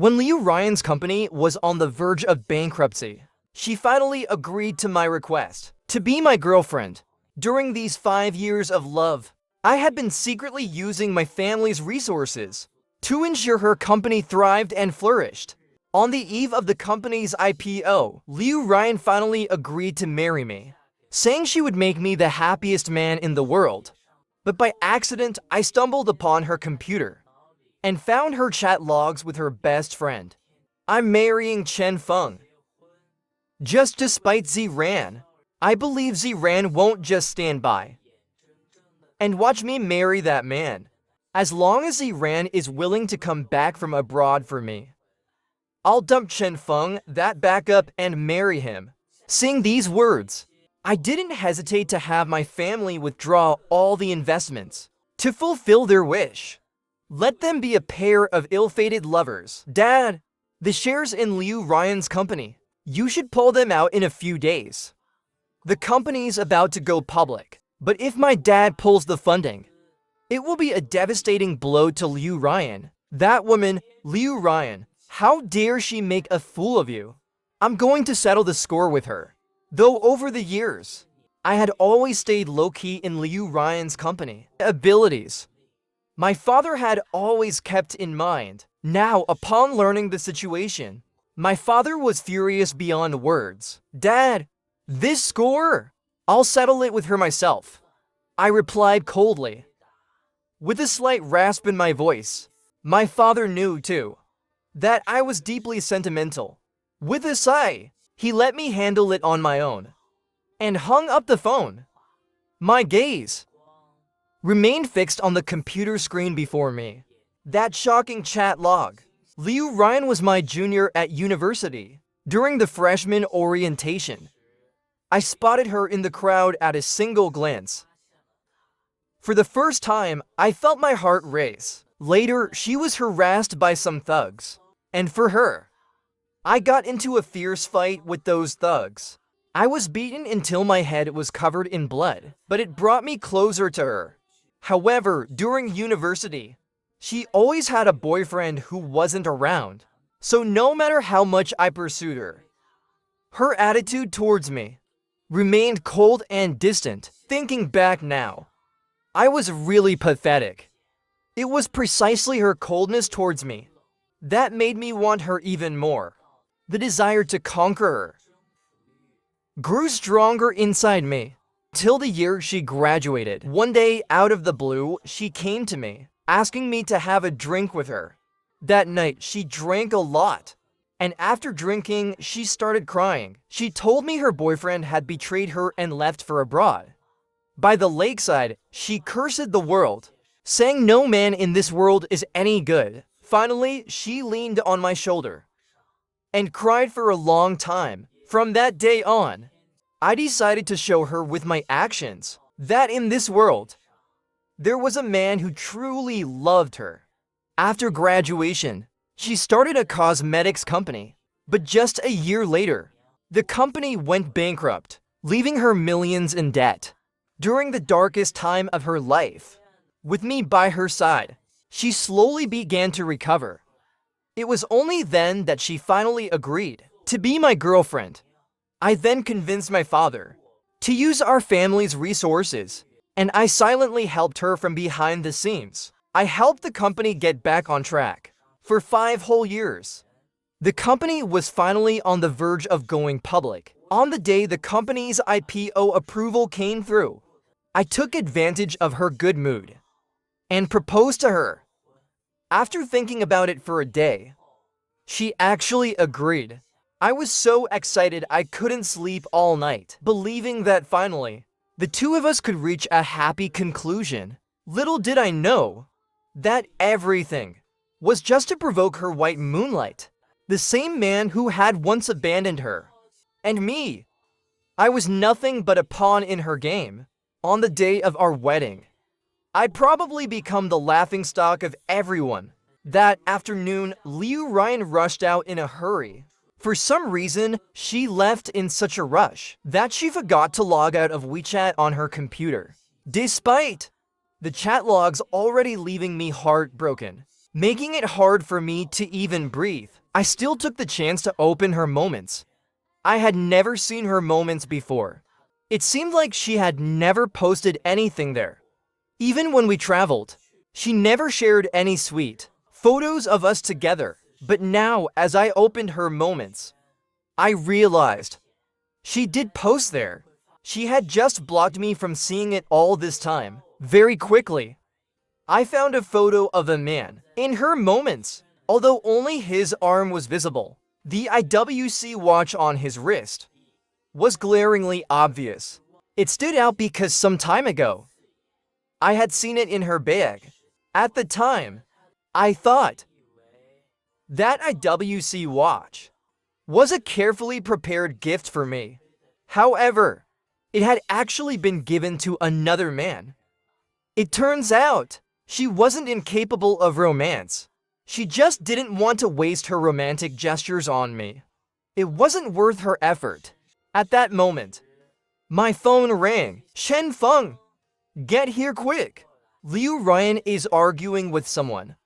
When Liu Ryan's company was on the verge of bankruptcy, she finally agreed to my request to be my girlfriend. During these 5 years of love, I had been secretly using my family's resources to ensure her company thrived and flourished. On the eve of the company's IPO, Liu Ryan finally agreed to marry me, saying she would make me the happiest man in the world. But by accident, I stumbled upon her computer and found her chat logs with her best friend. I'm marrying Chen Feng. Just to spite Ziran. I believe Ziran won't just stand by and watch me marry that man. As long as Ziran is willing to come back from abroad for me, I'll dump Chen Feng, that backup, and marry him. Seeing these words, I didn't hesitate to have my family withdraw all the investments to fulfill their wish. Let them be a pair of ill-fated lovers. Dad, the shares in Liu Ryan's company, you should pull them out in a few days. The company's about to go public, but if my dad pulls the funding, it will be a devastating blow to Liu Ryan. That woman, Liu Ryan, how dare she make a fool of you? I'm going to settle the score with her. Though over the years, I had always stayed low-key in Liu Ryan's company abilities. My father had always kept in mind. Now, upon learning the situation, my father was furious beyond words. Dad, this score? I'll settle it with her myself, I replied coldly, with a slight rasp in my voice. My father knew, too, that I was deeply sentimental. With a sigh, he let me handle it on my own and hung up the phone. My gaze remained fixed on the computer screen before me. That shocking chat log. Liu Ryan was my junior at university. During the freshman orientation, I spotted her in the crowd at a single glance. For the first time, I felt my heart race. Later, she was harassed by some thugs, and for her, I got into a fierce fight with those thugs. I was beaten until my head was covered in blood, but it brought me closer to her. However, during university, she always had a boyfriend who wasn't around, so no matter how much I pursued her, her attitude towards me remained cold and distant. Thinking back now, I was really pathetic. It was precisely her coldness towards me that made me want her even more. The desire to conquer her grew stronger inside me till the year she graduated. One day, out of the blue, she came to me, asking me to have a drink with her. That night, she drank a lot, and after drinking, she started crying. She told me her boyfriend had betrayed her and left for abroad. By the lakeside, she cursed the world, saying no man in this world is any good. Finally, she leaned on my shoulder and cried for a long time. From that day on, I decided to show her with my actions that in this world, there was a man who truly loved her. After graduation, she started a cosmetics company, but just a year later, the company went bankrupt, leaving her millions in debt. During the darkest time of her life, with me by her side, she slowly began to recover. It was only then that she finally agreed to be my girlfriend. I then convinced my father to use our family's resources, and I silently helped her from behind the scenes. I helped the company get back on track. For 5 whole years, the company was finally on the verge of going public. On the day the company's IPO approval came through, I took advantage of her good mood and proposed to her. After thinking about it for a day, she actually agreed. I was so excited I couldn't sleep all night, believing that finally, the two of us could reach a happy conclusion. Little did I know that everything was just to provoke her white moonlight, the same man who had once abandoned her. And me, I was nothing but a pawn in her game. On the day of our wedding, I'd probably become the laughingstock of everyone. That afternoon, Liu Ryan rushed out in a hurry. For some reason, she left in such a rush that she forgot to log out of WeChat on her computer, despite the chat logs already leaving me heartbroken. making it hard for me to even breathe. I still took the chance to open her moments. I had never seen her moments before. It seemed like she had never posted anything there. Even when we traveled, she never shared any sweet photos of us together. But now, as I opened her moments, I realized she did post there. She had just blocked me from seeing it all this time. Very quickly, I found a photo of a man in her moments, although only his arm was visible. The IWC watch on his wrist was glaringly obvious. It stood out because some time ago, I had seen it in her bag. At the time, I thought that IWC watch was a carefully prepared gift for me. However, it had actually been given to another man. It turns out she wasn't incapable of romance. She just didn't want to waste her romantic gestures on me. It wasn't worth her effort. At that moment, my phone rang. Shen Feng, get here quick. Liu Ryan is arguing with someone.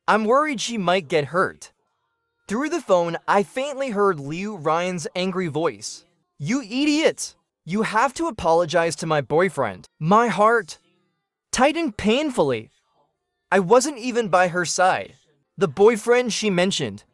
I'm worried she might get hurt. Through the phone, I faintly heard Liu Ryan's angry voice. You idiot! You have to apologize to my boyfriend. My heart tightened painfully. I wasn't even by her side. The boyfriend she mentioned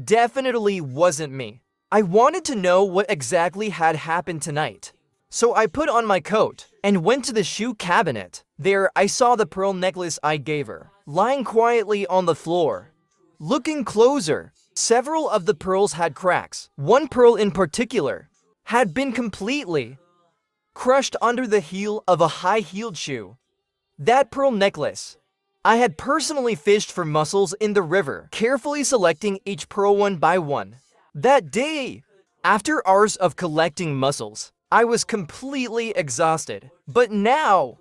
definitely wasn't me. I wanted to know what exactly had happened tonight. So I put on my coat and went to the shoe cabinet. There, I saw the pearl necklace I gave her, lying quietly on the floor. Looking closer, several of the pearls had cracks. One pearl in particular had been completely crushed under the heel of a high-heeled shoe. That pearl necklace, I had personally fished for mussels in the river, carefully selecting each pearl one by one. That day, after hours of collecting mussels, I was completely exhausted. But now,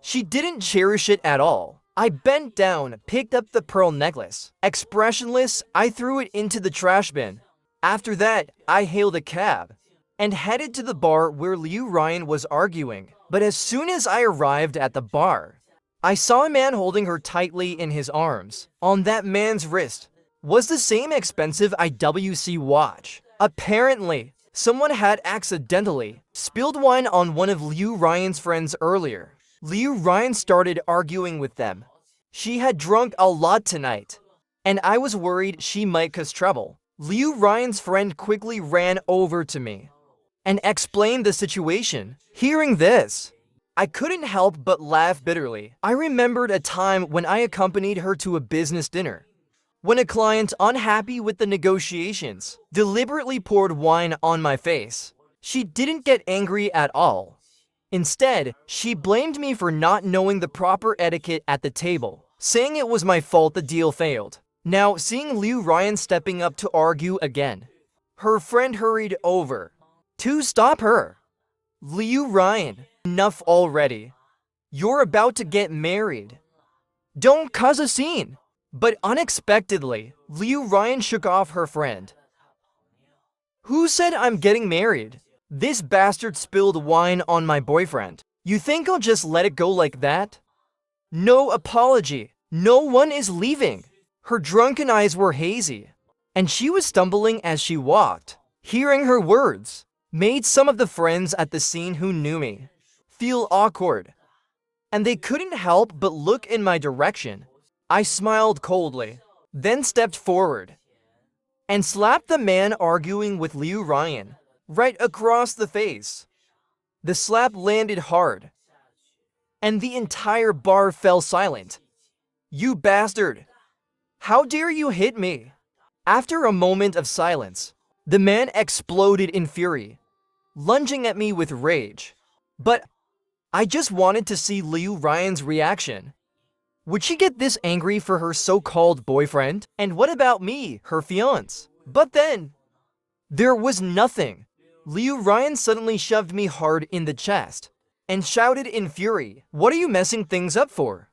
she didn't cherish it at all. I bent down, picked up the pearl necklace. Expressionless, I threw it into the trash bin. After that, I hailed a cab and headed to the bar where Liu Ryan was arguing. But as soon as I arrived at the bar, I saw a man holding her tightly in his arms. On that man's wrist was the same expensive IWC watch. Apparently, someone had accidentally spilled wine on one of Liu Ryan's friends earlier. Liu Ryan started arguing with them. She had drunk a lot tonight, and I was worried she might cause trouble. Liu Ryan's friend quickly ran over to me and explained the situation. Hearing this, I couldn't help but laugh bitterly. I remembered a time when I accompanied her to a business dinner, when a client, unhappy with the negotiations, deliberately poured wine on my face. She didn't get angry at all. Instead, she blamed me for not knowing the proper etiquette at the table, saying it was my fault the deal failed. Now, seeing Liu Ryan stepping up to argue again, her friend hurried over to stop her. Liu Ryan, enough already. You're about to get married. Don't cause a scene. But unexpectedly, Liu Ryan shook off her friend. Who said I'm getting married? This bastard spilled wine on my boyfriend. You think I'll just let it go like that? No apology. No one is leaving. Her drunken eyes were hazy, and she was stumbling as she walked. Hearing her words made some of the friends at the scene who knew me feel awkward, and they couldn't help but look in my direction. I smiled coldly, then stepped forward and slapped the man arguing with Liu Ryan right across the face. The slap landed hard, and the entire bar fell silent. You bastard! How dare you hit me? After a moment of silence, the man exploded in fury, lunging at me with rage. But I just wanted to see Liu Ryan's reaction. Would she get this angry for her so-called boyfriend? And what about me, her fiancé? But then, there was nothing. Liu Ryan suddenly shoved me hard in the chest and shouted in fury, "What are you messing things up for?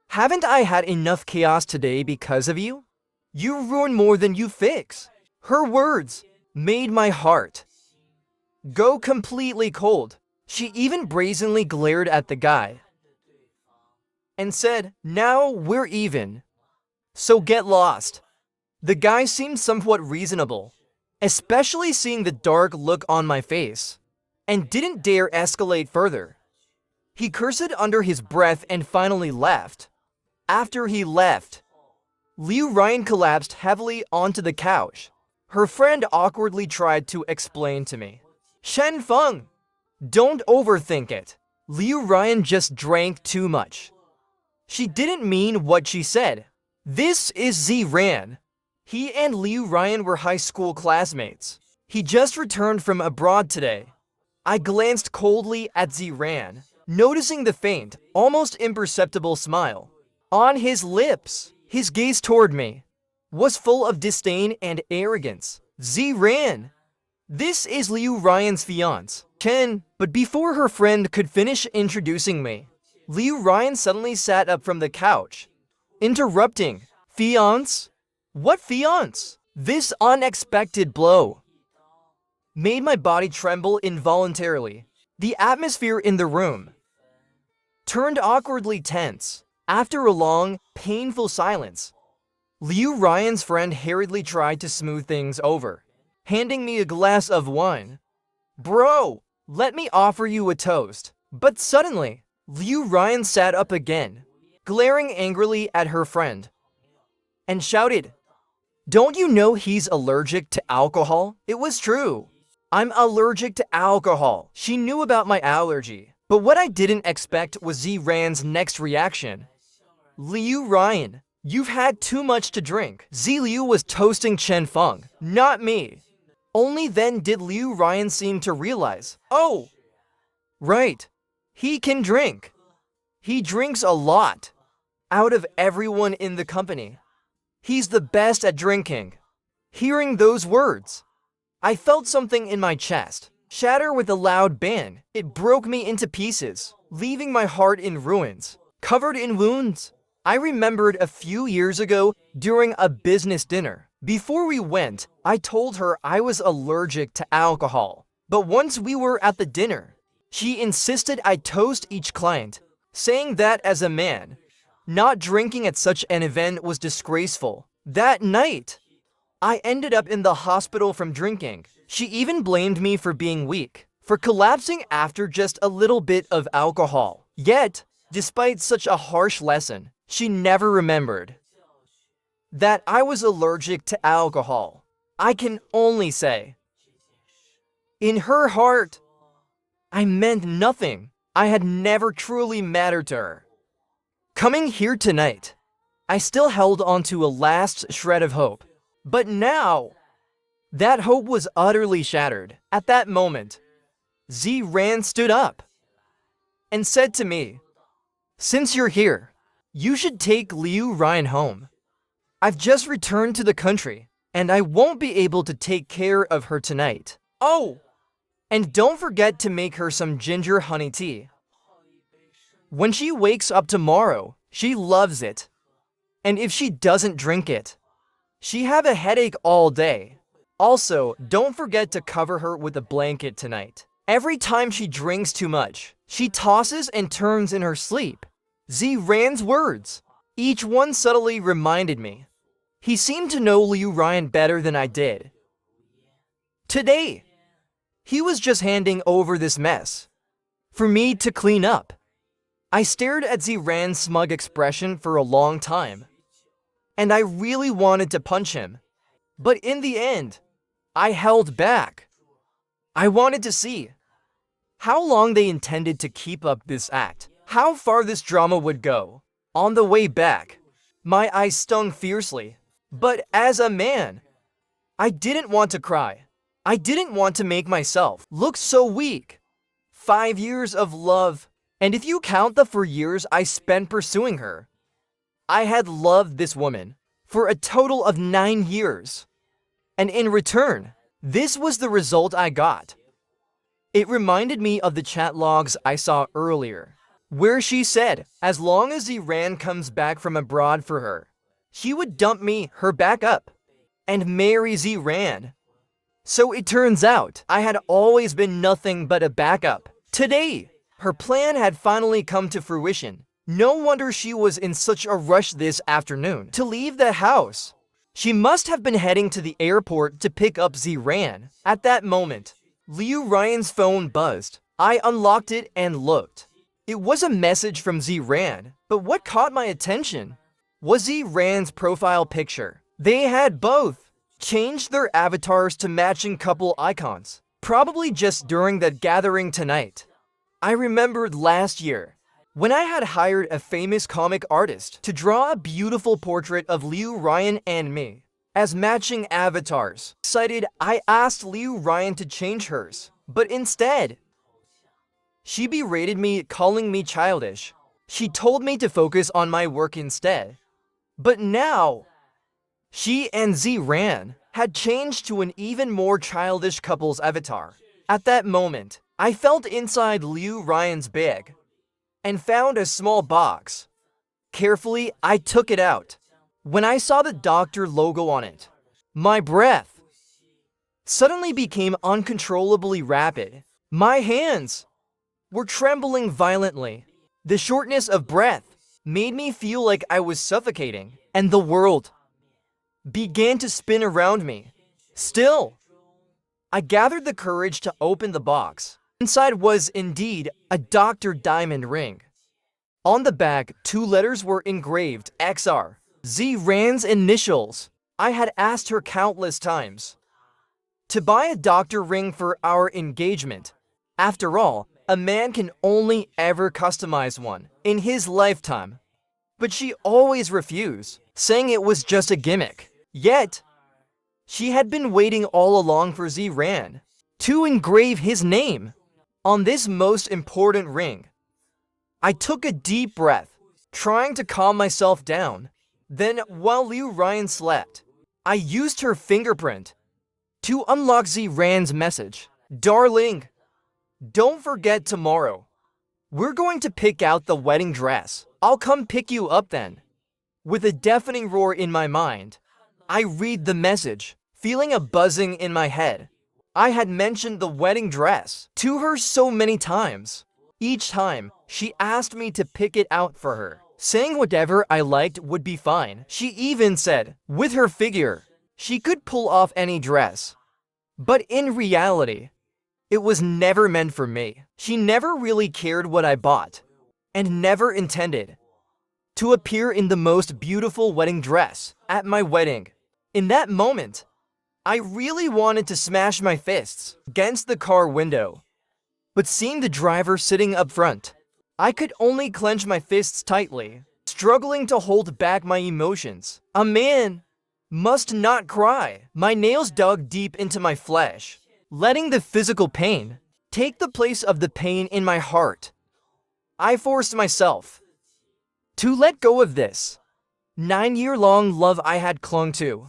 Haven't I had enough chaos today because of you? You ruin more than you fix." Her words made my heart go completely cold. She even brazenly glared at the guy and said, "Now we're even. So get lost. The guy seemed somewhat reasonable, especially seeing the dark look on my face, and didn't dare escalate further. He cursed under his breath and finally left. After he left, Liu Ryan collapsed heavily onto the couch. Her friend awkwardly tried to explain to me. Shen Feng, don't overthink it. Liu Ryan just drank too much. She didn't mean what she said. This is Ziran. He and Liu Ryan were high school classmates. He just returned from abroad today. I glanced coldly at Ziran, noticing the faint, almost imperceptible smile on his lips. His gaze toward me was full of disdain and arrogance. Ziran, this is Liu Ryan's fiancé, Chen. But before her friend could finish introducing me, Liu Ryan suddenly sat up from the couch, interrupting. Fiancé? What fiancé? This unexpected blow made my body tremble involuntarily. The atmosphere in the room turned awkwardly tense. After a long, painful silence, Liu Ryan's friend hurriedly tried to smooth things over, handing me a glass of wine. Bro, let me offer you a toast. But suddenly, Liu Ryan sat up again, glaring angrily at her friend, and shouted, "Don't you know he's allergic to alcohol?" It was true. I'm allergic to alcohol. She knew about my allergy. But what I didn't expect was Ziran's next reaction. Liu Ryan, you've had too much to drink. Liu was toasting Chen Feng, not me. Only then did Liu Ryan seem to realize, oh, right, he can drink. He drinks a lot. Out of everyone in the company, he's the best at drinking. Hearing those words, I felt something in my chest shatter with a loud bang. It broke me into pieces, leaving my heart in ruins, covered in wounds. I remembered a few years ago during a business dinner. Before we went, I told her I was allergic to alcohol. But once we were at the dinner, she insisted I toast each client, saying that as a man, not drinking at such an event was disgraceful. That night, I ended up in the hospital from drinking. She even blamed me for being weak, for collapsing after just a little bit of alcohol. Yet, despite such a harsh lesson, she never remembered that I was allergic to alcohol. I can only say, in her heart, I meant nothing. I had never truly mattered to her. Coming here tonight, I still held on to a last shred of hope. But now, that hope was utterly shattered. At that moment, Ziran stood up and said to me, "Since you're here, you should take Liu Ryan home. I've just returned to the country, and I won't be able to take care of her tonight. Oh, and don't forget to make her some ginger honey tea. When she wakes up tomorrow, she loves it. And if she doesn't drink it, she have a headache all day. Also, don't forget to cover her with a blanket tonight. Every time she drinks too much, she tosses and turns in her sleep." Ziran's words, each one subtly reminded me. He seemed to know Liu Ryan better than I did. Today, he was just handing over this mess for me to clean up. I stared at Ziran's smug expression for a long time, and I really wanted to punch him. But in the end, I held back. I wanted to see how long they intended to keep up this act, how far this drama would go. On the way back, my eyes stung fiercely. But as a man, I didn't want to cry. I didn't want to make myself look so weak. 5 years of love, and if you count the 4 years I spent pursuing her, I had loved this woman for a total of 9 years. And in return, this was the result I got. It reminded me of the chat logs I saw earlier, where she said, as long as Ziran comes back from abroad for her, she would dump me, her backup, and marry Ziran. So it turns out, I had always been nothing but a backup. Today, her plan had finally come to fruition. No wonder she was in such a rush this afternoon to leave the house. She must have been heading to the airport to pick up Ziran. At that moment, Liu Ryan's phone buzzed. I unlocked it and looked. It was a message from Ziran, but what caught my attention was Ziran's profile picture. They had both changed their avatars to matching couple icons, probably just during that gathering tonight. I remembered last year, when I had hired a famous comic artist to draw a beautiful portrait of Liu Ryan and me as matching avatars. Excited, I asked Liu Ryan to change hers, but instead, she berated me, calling me childish. She told me to focus on my work instead. But now, she and Ziran had changed to an even more childish couple's avatar. At that moment, I felt inside Liu Ryan's bag and found a small box. Carefully, I took it out. When I saw the doctor logo on it, my breath suddenly became uncontrollably rapid. My hands were trembling violently. The shortness of breath made me feel like I was suffocating, and the world began to spin around me. Still, I gathered the courage to open the box. Inside was indeed a Dr. Diamond ring. On the back, 2 letters were engraved, XR, Ziran's initials. I had asked her countless times to buy a doctor ring for our engagement. After all, a man can only ever customize one in his lifetime. But she always refused, saying it was just a gimmick. Yet, she had been waiting all along for Ziran to engrave his name on this most important ring. I took a deep breath, trying to calm myself down. Then, while Liu Ryan slept, I used her fingerprint to unlock Ziran's message. Darling, don't forget tomorrow. We're going to pick out the wedding dress. I'll come pick you up then. With a deafening roar in my mind, I read the message, feeling a buzzing in my head. I had mentioned the wedding dress to her so many times. Each time, she asked me to pick it out for her, saying whatever I liked would be fine. She even said, with her figure, she could pull off any dress. But in reality, it was never meant for me. She never really cared what I bought, and never intended to appear in the most beautiful wedding dress at my wedding. In that moment, I really wanted to smash my fists against the car window. But seeing the driver sitting up front, I could only clench my fists tightly, struggling to hold back my emotions. A man must not cry. My nails dug deep into my flesh, letting the physical pain take the place of the pain in my heart. I forced myself to let go of this 9-year-long love I had clung to.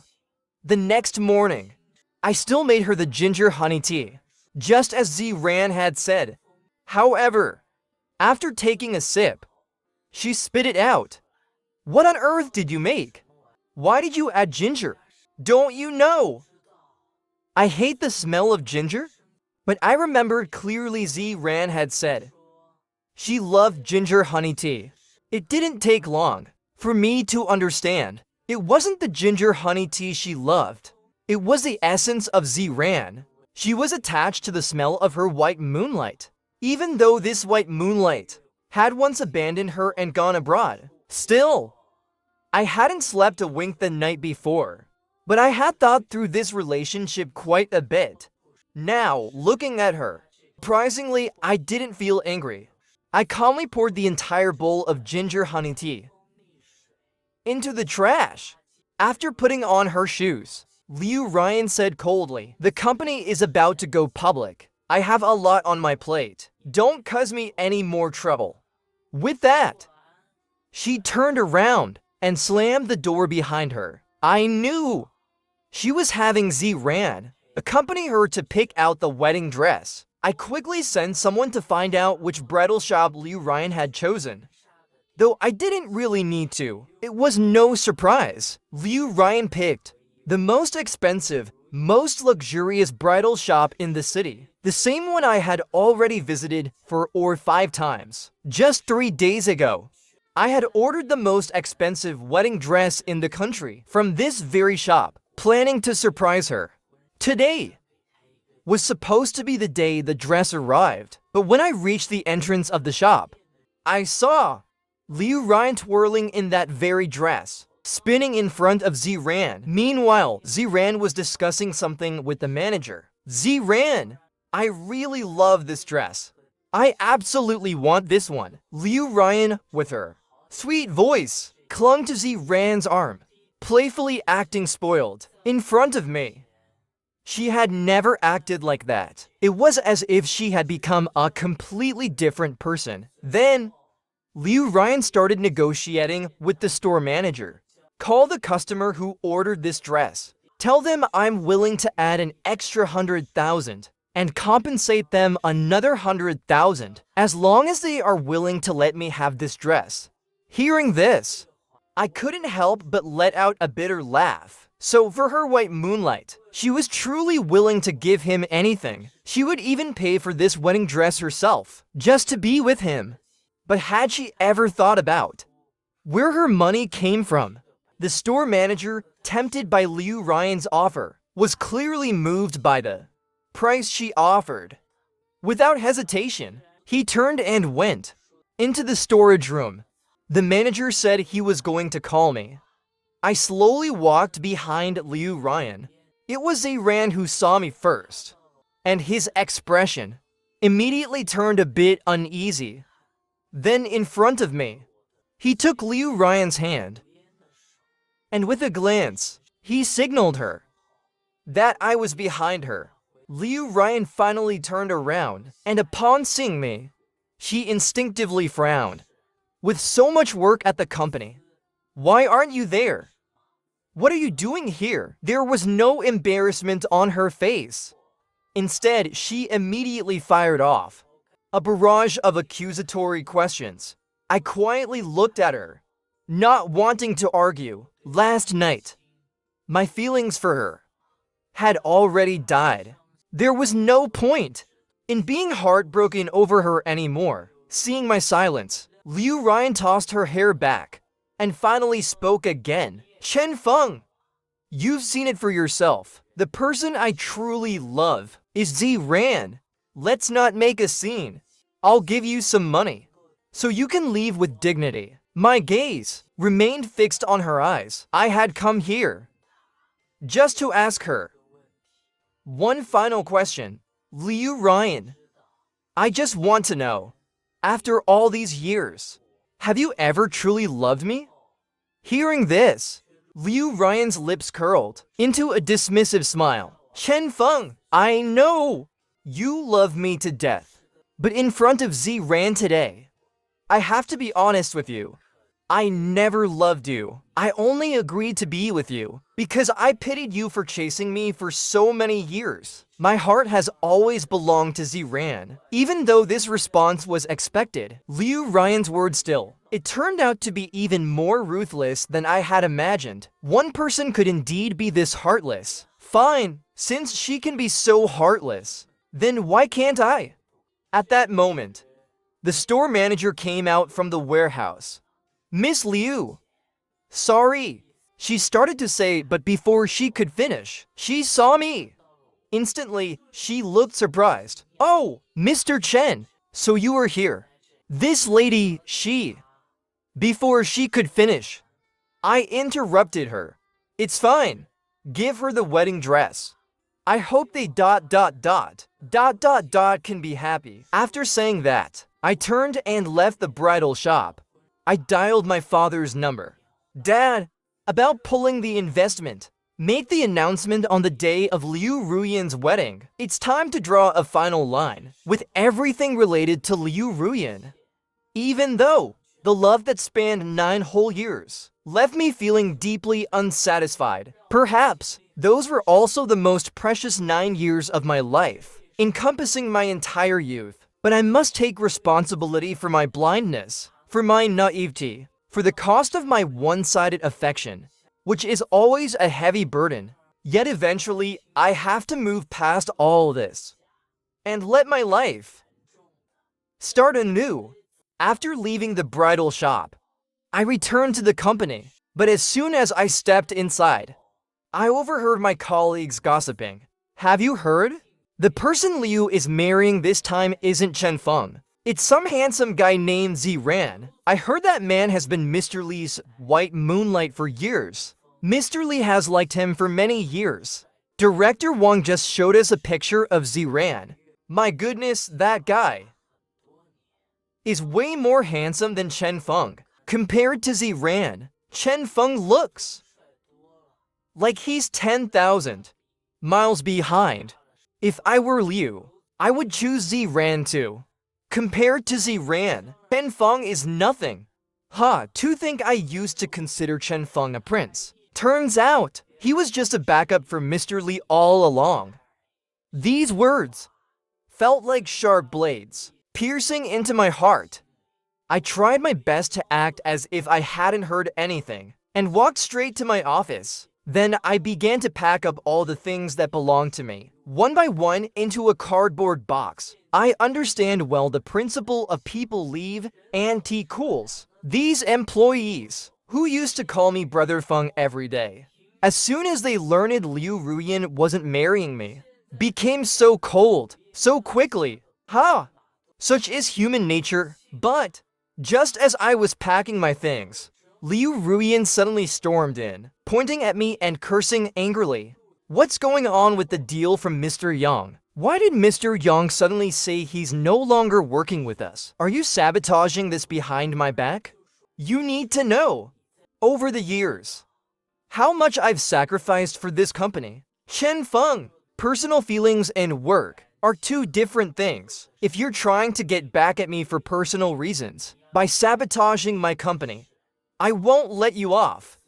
The next morning, I still made her the ginger honey tea, just as Ziran had said. However, after taking a sip, she spit it out. What on earth did you make? Why did you add ginger? Don't you know I hate the smell of ginger? But I remembered clearly Ziran had said she loved ginger honey tea. It didn't take long for me to understand. It wasn't the ginger honey tea she loved. It was the essence of Ziran. She was attached to the smell of her white moonlight. Even though this white moonlight had once abandoned her and gone abroad. Still, I hadn't slept a wink the night before. But I had thought through this relationship quite a bit. Now, looking at her, surprisingly, I didn't feel angry. I calmly poured the entire bowl of ginger honey tea into the trash. After putting on her shoes, Liu Ryan said coldly, "The company is about to go public. I have a lot on my plate. Don't cause me any more trouble." With that, she turned around and slammed the door behind her. I knew she was having Ziran accompany her to pick out the wedding dress. I quickly sent someone to find out which bridal shop Liu Ryan had chosen. Though I didn't really need to. It was no surprise. Liu Ryan picked the most expensive, most luxurious bridal shop in the city. The same one I had already visited 4 or 5 times. Just 3 days ago. I had ordered the most expensive wedding dress in the country from this very shop, planning to surprise her. Today was supposed to be the day the dress arrived, but when I reached the entrance of the shop, I saw Liu Ryan twirling in that very dress, spinning in front of Ziran. Meanwhile, Ziran was discussing something with the manager. Ziran, I really love this dress. I absolutely want this one. Liu Ryan, with her sweet voice, clung to Ziran's arm, playfully acting spoiled, in front of me. She had never acted like that. It was as if she had become a completely different person. Then, Liu Ryan started negotiating with the store manager. Call the customer who ordered this dress. Tell them I'm willing to add an extra 100,000 and compensate them another 100,000 as long as they are willing to let me have this dress. Hearing this, I couldn't help but let out a bitter laugh. So for her white moonlight, she was truly willing to give him anything. She would even pay for this wedding dress herself, just to be with him. But had she ever thought about where her money came from? The store manager, tempted by Liu Ryan's offer, was clearly moved by the price she offered. Without hesitation, he turned and went into the storage room. The manager said he was going to call me. I slowly walked behind Liu Ryan. It was Ziran who saw me first, and his expression immediately turned a bit uneasy. Then in front of me, he took Liu Ryan's hand, and with a glance, he signaled her that I was behind her. Liu Ryan finally turned around, and upon seeing me, she instinctively frowned. With so much work at the company, why aren't you there? What are you doing here? There was no embarrassment on her face. Instead, she immediately fired off a barrage of accusatory questions. I quietly looked at her, not wanting to argue. Last night, my feelings for her had already died. There was no point in being heartbroken over her anymore. Seeing my silence, Liu Ryan tossed her hair back and finally spoke again. Chen Feng, you've seen it for yourself. The person I truly love is Ziran. Let's not make a scene. I'll give you some money so you can leave with dignity. My gaze remained fixed on her eyes. I had come here just to ask her one final question. Liu Ryan, I just want to know, after all these years, have you ever truly loved me? Hearing this, Liu Ryan's lips curled into a dismissive smile. Chen Feng, I know you love me to death, but in front of Ziran today, I have to be honest with you. I never loved you. I only agreed to be with you because I pitied you for chasing me for so many years. My heart has always belonged to Ziran. Even though this response was expected, Liu Ryan's words still, it turned out to be even more ruthless than I had imagined. One person could indeed be this heartless. Fine, since she can be so heartless, then why can't I? At that moment, the store manager came out from the warehouse. Miss Liu, sorry, she started to say, but before she could finish, she saw me. Instantly, she looked surprised. Oh, Mr. Chen, so you were here. This lady, she. Before she could finish, I interrupted her. It's fine. Give her the wedding dress. I hope they ... can be happy. After saying that, I turned and left the bridal shop. I dialed my father's number. Dad, about pulling the investment. Make the announcement on the day of Liu Ruyan's wedding. It's time to draw a final line with everything related to Liu Ruyan. Even though the love that spanned 9 whole years left me feeling deeply unsatisfied. Perhaps those were also the most precious 9 years of my life, encompassing my entire youth. But I must take responsibility for my blindness, for my naivety, for the cost of my one-sided affection, which is always a heavy burden. Yet eventually, I have to move past all this and let my life start anew. After leaving the bridal shop, I returned to the company, but as soon as I stepped inside, I overheard my colleagues gossiping. Have you heard? The person Liu is marrying this time isn't Chen Feng. It's some handsome guy named Ziran. I heard that man has been Mr. Li's white moonlight for years. Mr. Li has liked him for many years. Director Wang just showed us a picture of Ziran. My goodness, that guy is way more handsome than Chen Feng. Compared to Ziran, Chen Feng looks like he's 10,000 miles behind. If I were Liu, I would choose Ziran too. Compared to Ziran, Chen Feng is nothing. To think I used to consider Chen Feng a prince. Turns out, he was just a backup for Mr. Li all along. These words felt like sharp blades, piercing into my heart. I tried my best to act as if I hadn't heard anything, and walked straight to my office. Then I began to pack up all the things that belonged to me, one by one into a cardboard box. I understand well the principle of people leave and tea cools. These employees, who used to call me Brother Feng every day, as soon as they learned Liu Ruyan wasn't marrying me, became so cold, so quickly. Such is human nature. But just as I was packing my things, Liu Ruyan suddenly stormed in, pointing at me and cursing angrily. What's going on with the deal from Mr. Yang? Why did Mr. Yang suddenly say he's no longer working with us? Are you sabotaging this behind my back? You need to know, over the years, how much I've sacrificed for this company. Chen Feng, personal feelings and work are two different things. If you're trying to get back at me for personal reasons, by sabotaging my company, I won't let you off.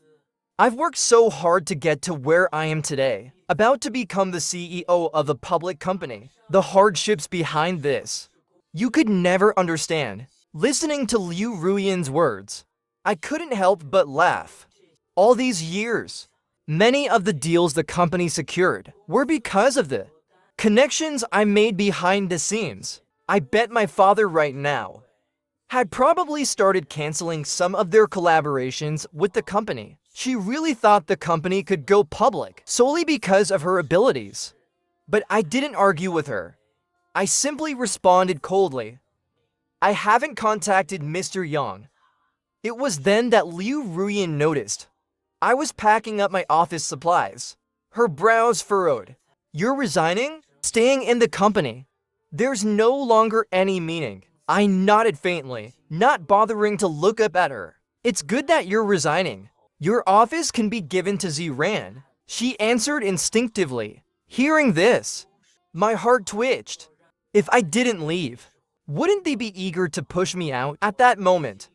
I've worked so hard to get to where I am today, about to become the CEO of a public company. The hardships behind this, you could never understand. Listening to Liu Ruyan's words, I couldn't help but laugh. All these years, many of the deals the company secured were because of the connections I made behind the scenes. I bet my father right now had probably started canceling some of their collaborations with the company. She really thought the company could go public solely because of her abilities. But I didn't argue with her. I simply responded coldly. I haven't contacted Mr. Yang. It was then that Liu Ruyan noticed I was packing up my office supplies. Her brows furrowed. You're resigning? Staying in the company? There's no longer any meaning. I nodded faintly, not bothering to look up at her. It's good that you're resigning. Your office can be given to Ziran, she answered instinctively. Hearing this, my heart twitched. If I didn't leave, wouldn't they be eager to push me out at that moment?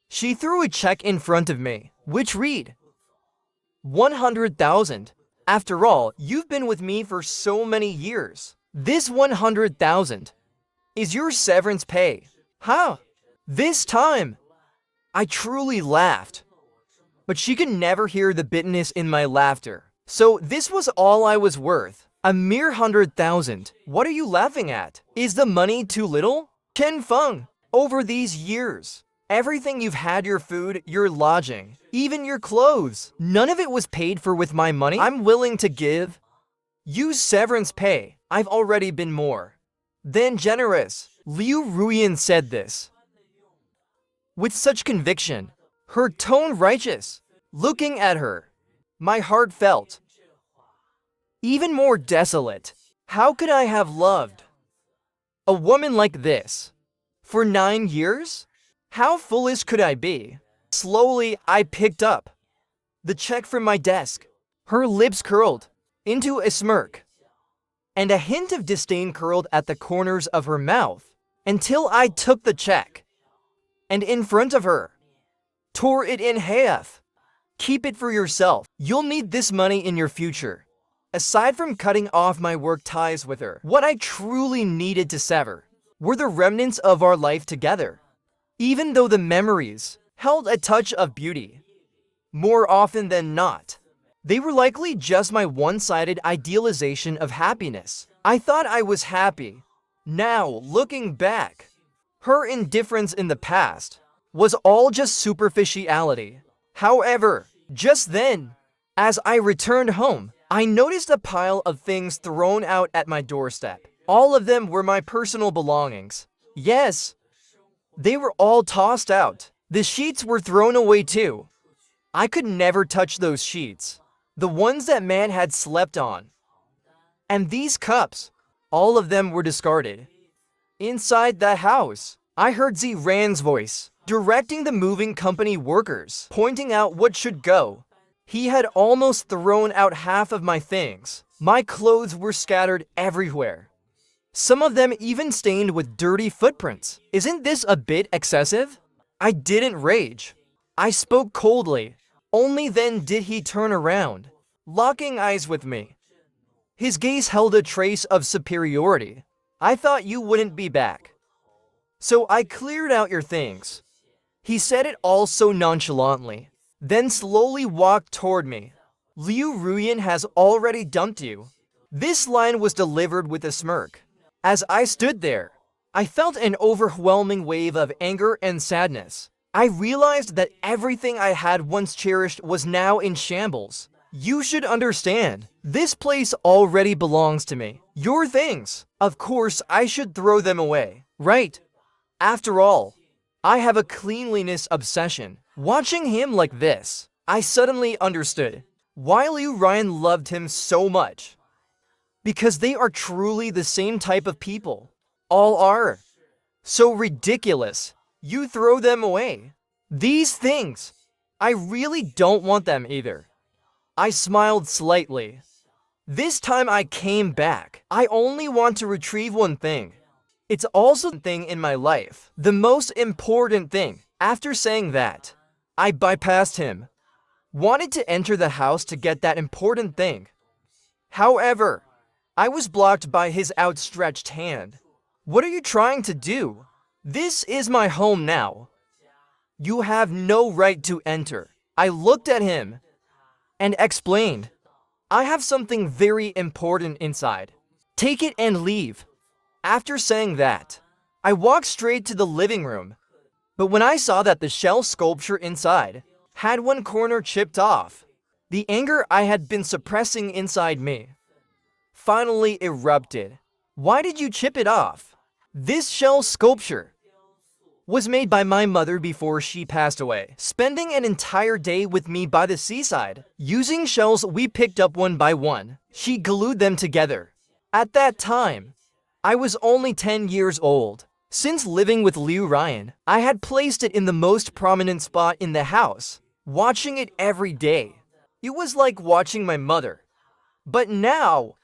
She threw a check in front of me, which read 100,000. After all, you've been with me for so many years. This 100,000 is your severance pay. This time, I truly laughed. But she could never hear the bitterness in my laughter. So this was all I was worth. A mere 100,000. What are you laughing at? Is the money too little? Chen Feng, over these years, everything you've had, your food, your lodging, even your clothes, none of it was paid for with my money. I'm willing to give you severance pay. I've already been more than generous. Liu Ruyan said this with such conviction, her tone righteous. Looking at her, my heart felt even more desolate. How could I have loved a woman like this for 9 years? How foolish could I be? Slowly, I picked up the check from my desk. Her lips curled into a smirk, and a hint of disdain curled at the corners of her mouth, until I took the check, and in front of her, tore it in half. Keep it for yourself. You'll need this money in your future. Aside from cutting off my work ties with her, what I truly needed to sever were the remnants of our life together. Even though the memories held a touch of beauty, more often than not, they were likely just my one-sided idealization of happiness. I thought I was happy. Now, looking back, her indifference in the past was all just superficiality. However, just then, as I returned home, I noticed a pile of things thrown out at my doorstep. All of them were my personal belongings. Yes, they were all tossed out. The sheets were thrown away too. I could never touch those sheets, the ones that man had slept on. And these cups, all of them were discarded. Inside the house, I heard Zran's voice, directing the moving company workers, pointing out what should go. He had almost thrown out half of my things. My clothes were scattered everywhere. Some of them even stained with dirty footprints. Isn't this a bit excessive? I didn't rage. I spoke coldly. Only then did he turn around, locking eyes with me. His gaze held a trace of superiority. I thought you wouldn't be back, so I cleared out your things. He said it all so nonchalantly, then slowly walked toward me. Liu Ruyan has already dumped you. This line was delivered with a smirk. As I stood there, I felt an overwhelming wave of anger and sadness. I realized that everything I had once cherished was now in shambles. You should understand, this place already belongs to me. Your things. Of course, I should throw them away, right? After all, I have a cleanliness obsession. Watching him like this, I suddenly understood why Liu Ryan loved him so much. Because they are truly the same type of people. All are. So ridiculous. You throw them away. These things, I really don't want them either. I smiled slightly. This time I came back. I only want to retrieve one thing. It's also the thing in my life. The most important thing. After saying that, I bypassed him. Wanted to enter the house to get that important thing. However, I was blocked by his outstretched hand. What are you trying to do? This is my home now. You have no right to enter. I looked at him and explained, I have something very important inside. Take it and leave. After saying that, I walked straight to the living room. But when I saw that the shell sculpture inside had one corner chipped off, the anger I had been suppressing inside me finally erupted. Why did you chip it off? This shell sculpture was made by my mother before she passed away, spending an entire day with me by the seaside. Using shells we picked up one by one, she glued them together. At that time, I was only 10 years old. Since living with Liu Ryan, I had placed it in the most prominent spot in the house, watching it every day. It was like watching my mother. But now,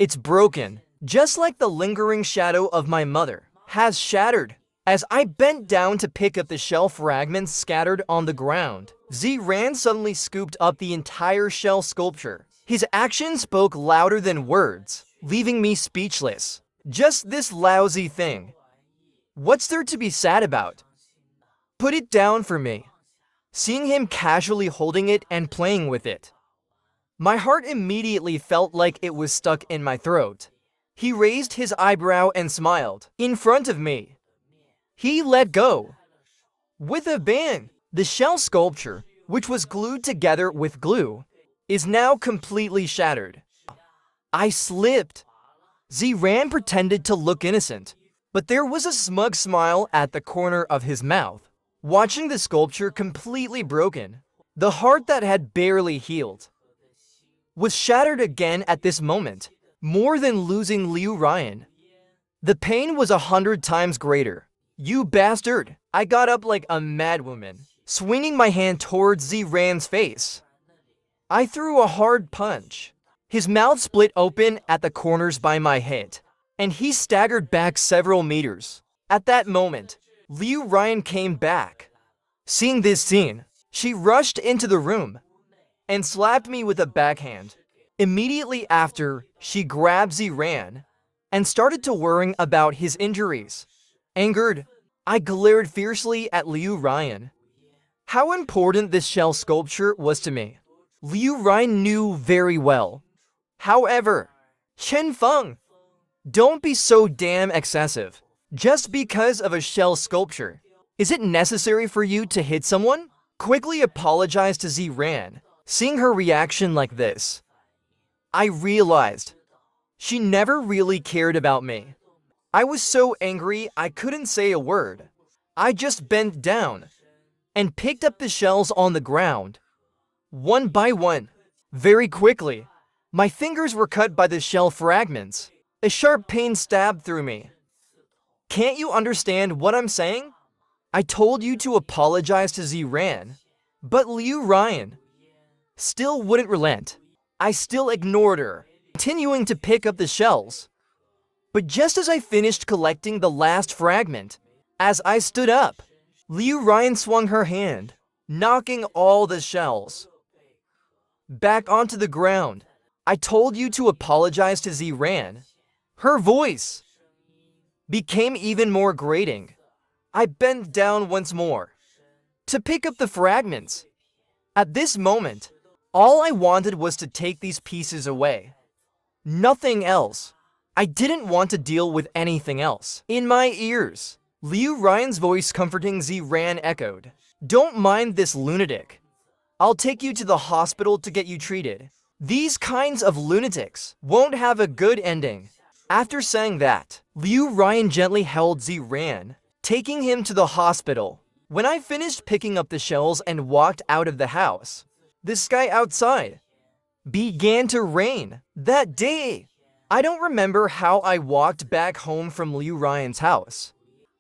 it's broken, just like the lingering shadow of my mother has shattered. As I bent down to pick up the shell fragments scattered on the ground, Zran suddenly scooped up the entire shell sculpture. His actions spoke louder than words, leaving me speechless. Just this lousy thing. What's there to be sad about? Put it down for me. Seeing him casually holding it and playing with it, my heart immediately felt like it was stuck in my throat. He raised his eyebrow and smiled. In front of me, he let go. With a bang, the shell sculpture, which was glued together with glue, is now completely shattered. I slipped. Zran pretended to look innocent, but there was a smug smile at the corner of his mouth. Watching the sculpture completely broken, the heart that had barely healed was shattered again at this moment. More than losing Liu Ryan, the pain was 100 times greater. You bastard! I got up like a madwoman, swinging my hand towards Zran's face. I threw a hard punch. His mouth split open at the corners by my head, and he staggered back several meters. At that moment, Liu Ryan came back. Seeing this scene, she rushed into the room and slapped me with a backhand. Immediately after, she grabbed Zran and started to worrying about his injuries. Angered, I glared fiercely at Liu Ryan. How important this shell sculpture was to me, Liu Ryan knew very well. However, Chen Feng, don't be so damn excessive. Just because of a shell sculpture Is it necessary for you to hit someone? Quickly apologized to Zran. Seeing her reaction like this, I realized she never really cared about me. I was so angry I couldn't say a word. I just bent down and picked up the shells on the ground, one by one. Very quickly, my fingers were cut by the shell fragments. A sharp pain stabbed through me. Can't you understand what I'm saying? I told you to apologize to Zran, but Liu Ryan still wouldn't relent. I still ignored her, continuing to pick up the shells. But just as I finished collecting the last fragment, as I stood up, Liu Ryan swung her hand, knocking all the shells back onto the ground. I told you to apologize to Zran. Her voice became even more grating. I bent down once more to pick up the fragments. At this moment, all I wanted was to take these pieces away. Nothing else. I didn't want to deal with anything else. In my ears, Liu Ryan's voice comforting Zran echoed. Don't mind this lunatic. I'll take you to the hospital to get you treated. These kinds of lunatics won't have a good ending. After saying that, Liu Ryan gently held Zran, taking him to the hospital. When I finished picking up the shells and walked out of the house, the sky outside began to rain. That day, I don't remember how I walked back home from Liu Ryan's house,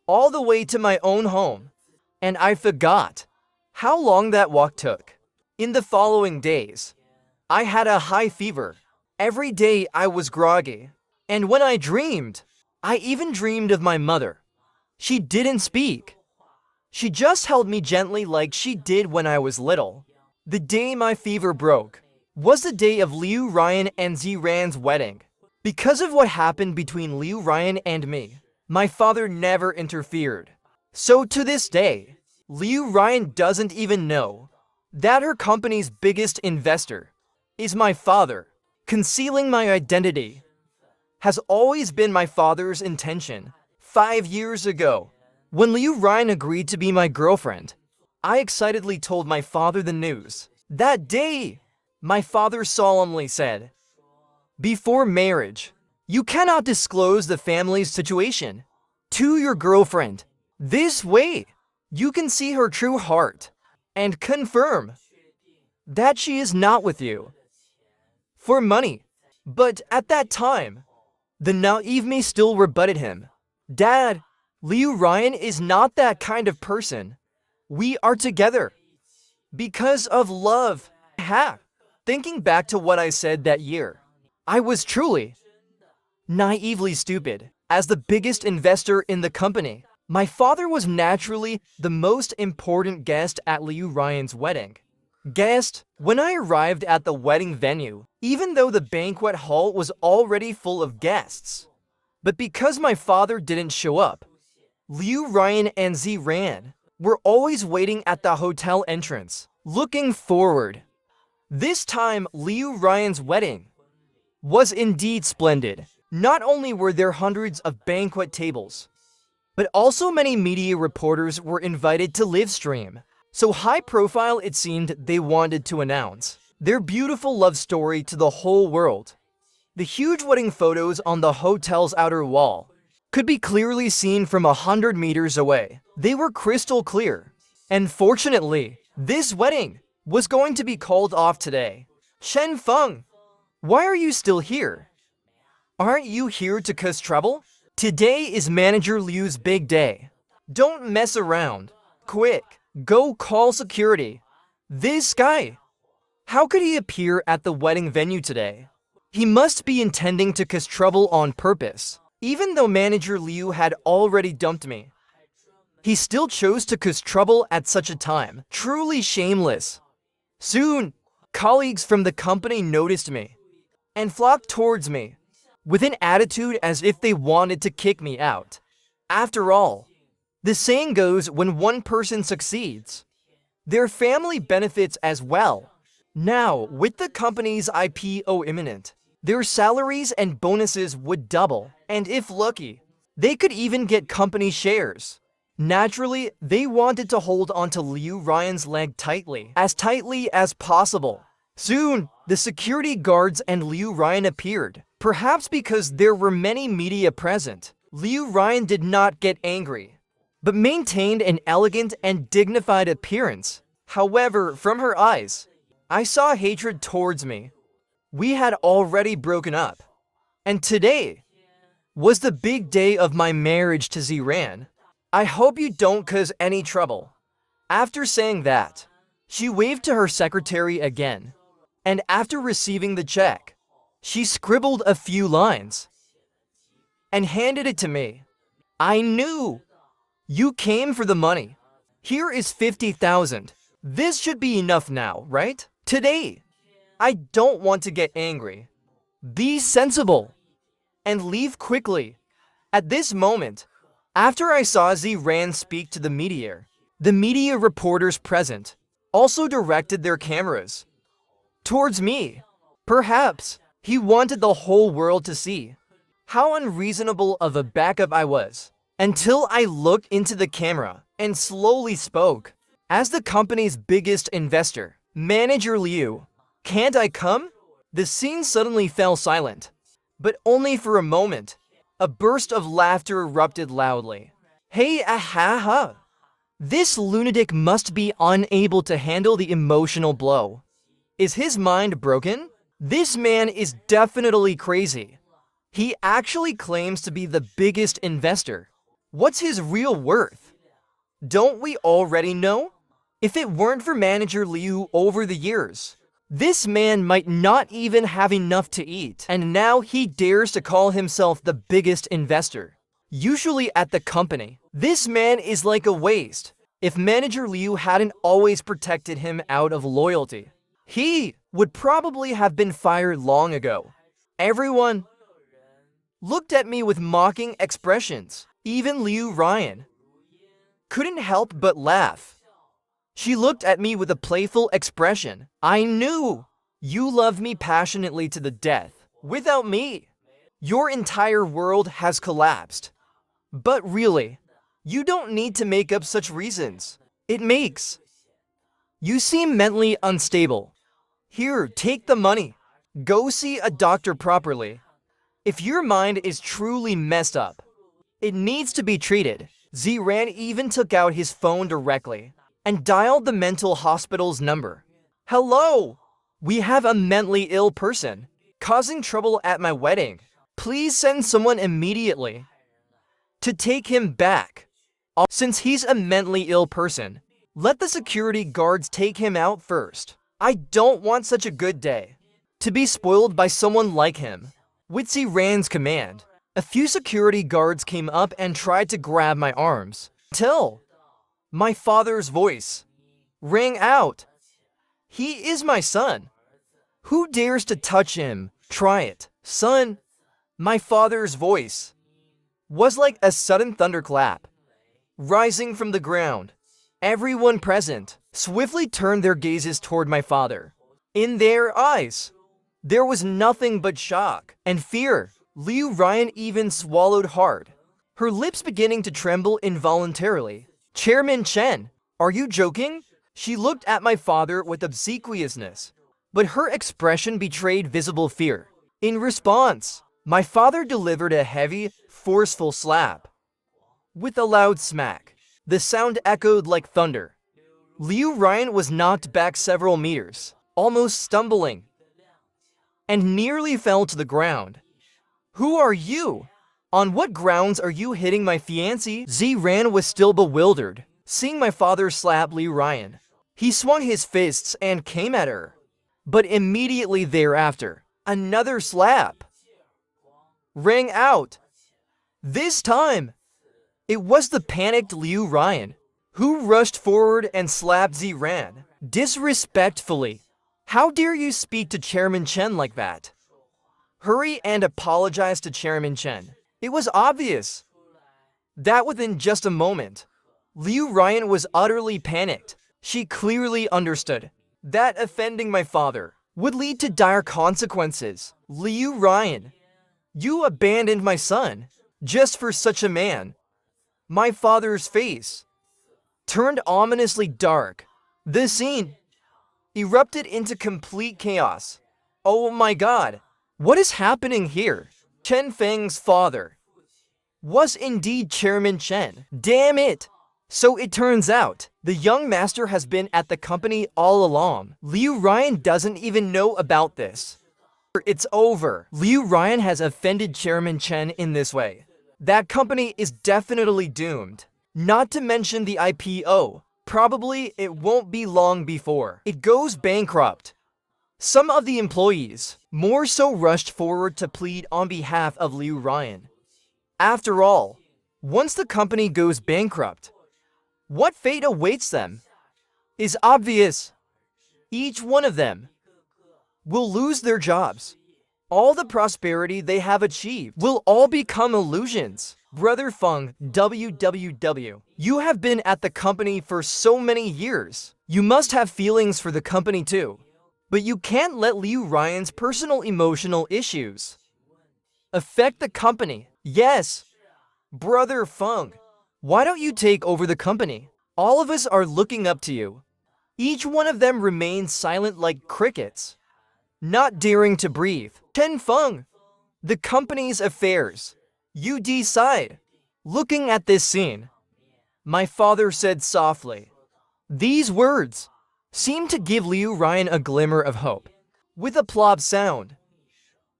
all the way to my own home, and I forgot how long that walk took. In the following days, I had a high fever. Every day I was groggy, and when I dreamed, I even dreamed of my mother. She didn't speak. She just held me gently like she did when I was little. The day my fever broke was the day of Liu Ryan and Zran's wedding. Because of what happened between Liu Ryan and me, my father never interfered. So to this day, Liu Ryan doesn't even know that her company's biggest investor is my father. Concealing my identity has always been my father's intention. 5 years ago, when Liu Ryan agreed to be my girlfriend, I excitedly told my father the news. That day, my father solemnly said, before marriage, you cannot disclose the family's situation to your girlfriend. This way, you can see her true heart and confirm that she is not with you for money. But at that time, the naive me still rebutted him. Dad, Liu Ryan is not that kind of person. We are together because of love. Thinking back to what I said that year, I was truly naively stupid. As the biggest investor in the company, my father was naturally the most important guest at Liu Ryan's wedding. When I arrived at the wedding venue, even though the banquet hall was already full of guests. But because my father didn't show up, Liu Ryan and Zran were always waiting at the hotel entrance, looking forward. This time, Liu Ryan's wedding was indeed splendid. Not only were there hundreds of banquet tables, but also many media reporters were invited to live stream. So high profile it seemed they wanted to announce their beautiful love story to the whole world. The huge wedding photos on the hotel's outer wall could be clearly seen from 100 meters away. They were crystal clear. And fortunately, this wedding was going to be called off today. Shen Feng, why are you still here? Aren't you here to cause trouble? Today is Manager Liu's big day. Don't mess around. Quick, go call security. This guy, how could he appear at the wedding venue today? He must be intending to cause trouble on purpose. Even though Manager Liu had already dumped me, he still chose to cause trouble at such a time. Truly shameless. Soon, colleagues from the company noticed me and flocked towards me with an attitude as if they wanted to kick me out. After all, the saying goes, when one person succeeds, their family benefits as well. Now, with the company's IPO imminent, their salaries and bonuses would double, and if lucky, they could even get company shares. Naturally, they wanted to hold onto Liu Ryan's leg tightly as possible. Soon, the security guards and Liu Ryan appeared. Perhaps because there were many media present, Liu Ryan did not get angry, but maintained an elegant and dignified appearance. However, from her eyes, I saw hatred towards me. We had already broken up, and today was the big day of my marriage to Ziran. I hope you don't cause any trouble. After saying that, she waved to her secretary again, and after receiving the check, she scribbled a few lines and handed it to me. I knew you came for the money. Here is 50,000. This should be enough now, right? Today, I don't want to get angry. Be sensible and leave quickly. At this moment, after I saw Ziran speak to the media reporters present also directed their cameras towards me. Perhaps he wanted the whole world to see how unreasonable of a backup I was, until I looked into the camera and slowly spoke. As the company's biggest investor, Manager Liu, can't I come? The scene suddenly fell silent, but only for a moment. A burst of laughter erupted loudly. Hey, aha! This lunatic must be unable to handle the emotional blow. Is his mind broken? This man is definitely crazy. He actually claims to be the biggest investor. What's his real worth? Don't we already know? If it weren't for Manager Liu over the years, this man might not even have enough to eat, and now he dares to call himself the biggest investor. Usually at the company, this man is like a waste. If Manager Liu hadn't always protected him out of loyalty, he would probably have been fired long ago. Everyone looked at me with mocking expressions. Even Liu Ryan couldn't help but laugh. She looked at me with a playful expression. I knew you loved me passionately to the death. Without me, your entire world has collapsed. But really, you don't need to make up such reasons. It makes you seem mentally unstable. Here, take the money. Go see a doctor properly. If your mind is truly messed up, it needs to be treated. Ziran even took out his phone directly and dialed the mental hospital's number. Hello! We have a mentally ill person causing trouble at my wedding. Please send someone immediately to take him back. Since he's a mentally ill person, let the security guards take him out first. I don't want such a good day to be spoiled by someone like him. With Ziran's command, a few security guards came up and tried to grab my arms, till my father's voice rang out. He is my son. Who dares to touch him? Try it, son. My father's voice was like a sudden thunderclap, rising from the ground. Everyone present swiftly turned their gazes toward my father. In their eyes, there was nothing but shock and fear. Liu Ryan even swallowed hard, her lips beginning to tremble involuntarily. Chairman Chen, are you joking? She looked at my father with obsequiousness, but her expression betrayed visible fear. In response, my father delivered a heavy, forceful slap. With a loud smack, the sound echoed like thunder. Liu Ryan was knocked back several meters, almost stumbling, and nearly fell to the ground. Who are you? On what grounds are you hitting my fiancé? Ziran was still bewildered, seeing my father slap Liu Ryan. He swung his fists and came at her. But immediately thereafter, another slap rang out. This time, it was the panicked Liu Ryan who rushed forward and slapped Ziran disrespectfully. How dare you speak to Chairman Chen like that? Hurry and apologize to Chairman Chen. It was obvious that within just a moment, Liu Ryan was utterly panicked. She clearly understood that offending my father would lead to dire consequences. Liu Ryan, you abandoned my son just for such a man. My father's face turned ominously dark. The scene erupted into complete chaos. Oh my god, what is happening here? Chen Feng's father was indeed Chairman Chen. Damn it! So it turns out, the young master has been at the company all along. Liu Ryan doesn't even know about this. It's over. Liu Ryan has offended Chairman Chen in this way. That company is definitely doomed. Not to mention the IPO. Probably it won't be long before it goes bankrupt. Some of the employees more so rushed forward to plead on behalf of Liu Ryan. After all, once the company goes bankrupt, what fate awaits them is obvious. Each one of them will lose their jobs. All the prosperity they have achieved will all become illusions. Brother Feng, WWW, you have been at the company for so many years. You must have feelings for the company too. But you can't let Liu Ryan's personal emotional issues affect the company. Yes, Brother Feng, why don't you take over the company? All of us are looking up to you. Each one of them remains silent like crickets, not daring to breathe. Chen Feng, the company's affairs. You decide. Looking at this scene, my father said softly. These words seemed to give Liu Ryan a glimmer of hope. With a plop sound,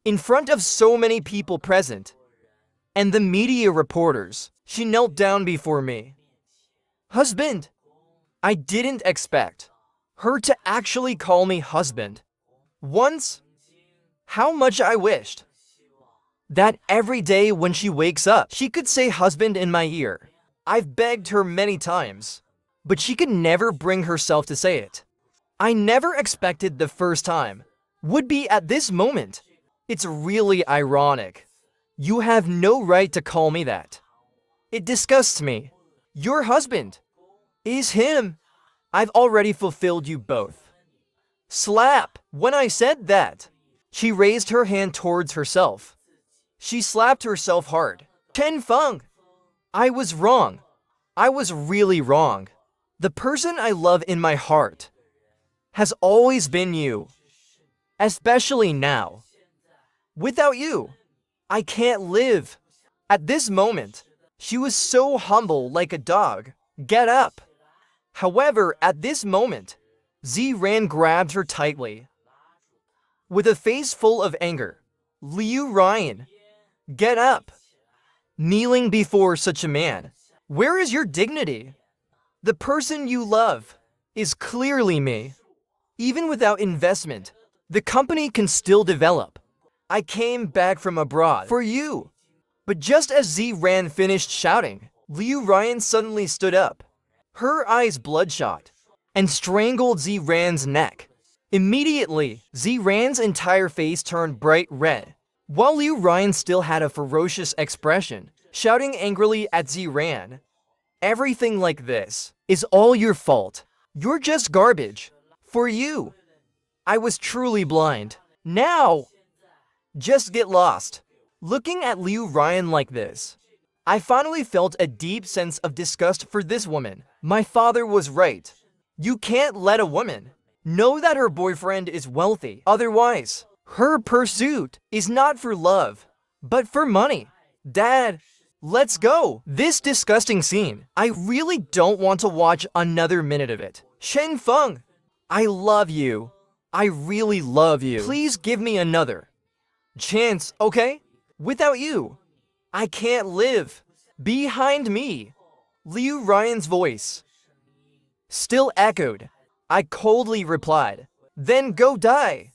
in front of so many people present, and the media reporters, she knelt down before me. Husband! I didn't expect her to actually call me husband. Once, how much I wished that every day when she wakes up, she could say husband in my ear. I've begged her many times, but she could never bring herself to say it. I never expected the first time would be at this moment. It's really ironic. You have no right to call me that. It disgusts me. Your husband is him. I've already fulfilled you both. Slap! When I said that, she raised her hand towards herself. She slapped herself hard. Chen Feng, I was wrong. I was really wrong. The person I love in my heart has always been you. Especially now. Without you, I can't live. At this moment, she was so humble like a dog. Get up. However, at this moment, Ziran grabbed her tightly. With a face full of anger, Liu Ryan, get up. Kneeling before such a man, where is your dignity? The person you love is clearly me. Even without investment, the company can still develop. I came back from abroad for you. But just as Ziran finished shouting, Liu Ryan suddenly stood up, her eyes bloodshot, and strangled Ziran's neck. Immediately, Ziran's entire face turned bright red, while Liu Ryan still had a ferocious expression, shouting angrily at Ziran. Everything like this is all your fault. You're just garbage. For you, I was truly blind. Now, just get lost. Looking at Liu Ryan like this, I finally felt a deep sense of disgust for this woman. My father was right. You can't let a woman know that her boyfriend is wealthy. Otherwise, her pursuit is not for love, but for money. Dad, let's go. This disgusting scene, I really don't want to watch another minute of it. Chen Feng, I love you. I really love you. Please give me another chance, okay? Without you, I can't live. Behind me, Liu Ryan's voice still echoed. I coldly replied, then go die.